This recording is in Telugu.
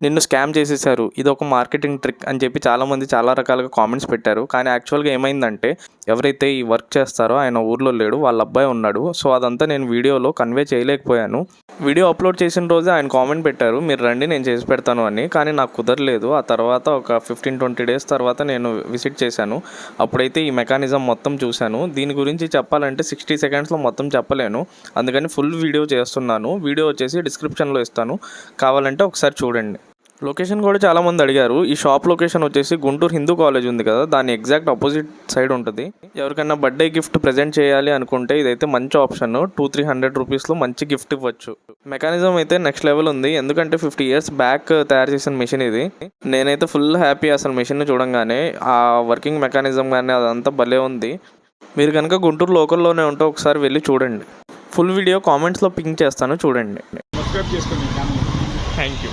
నిన్ను స్కామ్ చేసేసారు, ఇదొక మార్కెటింగ్ ట్రిక్ అని చెప్పి చాలామంది చాలా రకాలుగా కామెంట్స్ పెట్టారు. కానీ యాక్చువల్గా ఏమైందంటే ఎవరైతే ఈ వర్క్ చేస్తారో ఆయన ఊర్లో లేడు, వాళ్ళ అబ్బాయి ఉన్నాడు. సో అదంతా నేను వీడియోలో కన్వే చేయలేకపోయాను. వీడియో అప్లోడ్ చేసిన రోజే ఆయన కామెంట్ పెట్టారు, మీరు రండి నేను చేసి పెడతాను అని. కానీ నాకు కుదరలేదు. ఆ తర్వాత ఒక 15-20 డేస్ తర్వాత నేను విజిట్ చేశాను. అప్పుడైతే ఈ మెకానిజం మొత్తం చూశాను. దీని గురించి చెప్పాలంటే 60 సెకండ్స్లో మొత్తం చెప్పలేను, అందుకని ఫుల్ వీడియో చేస్తున్నాను. వీడియో వచ్చేసి డిస్క్రిప్షన్లో ఇస్తాను, కావాలంటే ఒకసారి చూడండి. లొకేషన్ కూడా చాలామంది అడిగారు. ఈ షాప్ లొకేషన్ వచ్చేసి గుంటూరు హిందూ కాలేజ్ ఉంది కదా, దాని ఎగ్జాక్ట్ ఆపోజిట్ సైడ్ ఉంటుంది. ఎవరికైనా బర్త్డే గిఫ్ట్ ప్రజెంట్ చేయాలి అనుకుంటే ఇదైతే మంచి ఆప్షన్. 200-300 రూపీస్లో మంచి గిఫ్ట్ ఇవ్వచ్చు. మెకానిజం అయితే నెక్స్ట్ లెవెల్ ఉంది, ఎందుకంటే 50 ఇయర్స్ బ్యాక్ తయారు చేసిన మెషిన్ ఇది. నేనైతే ఫుల్ హ్యాపీ అసలు మెషిన్ చూడంగానే. ఆ వర్కింగ్ మెకానిజం కానీ అదంతా భలే ఉంది. మీరు కనుక గుంటూరు లోకల్లోనే ఉంటే ఒకసారి వెళ్ళి చూడండి. ఫుల్ వీడియో కామెంట్స్లో పింక్ చేస్తాను, చూడండి. సబ్స్క్రైబ్ చేసుకోండి. Thank you.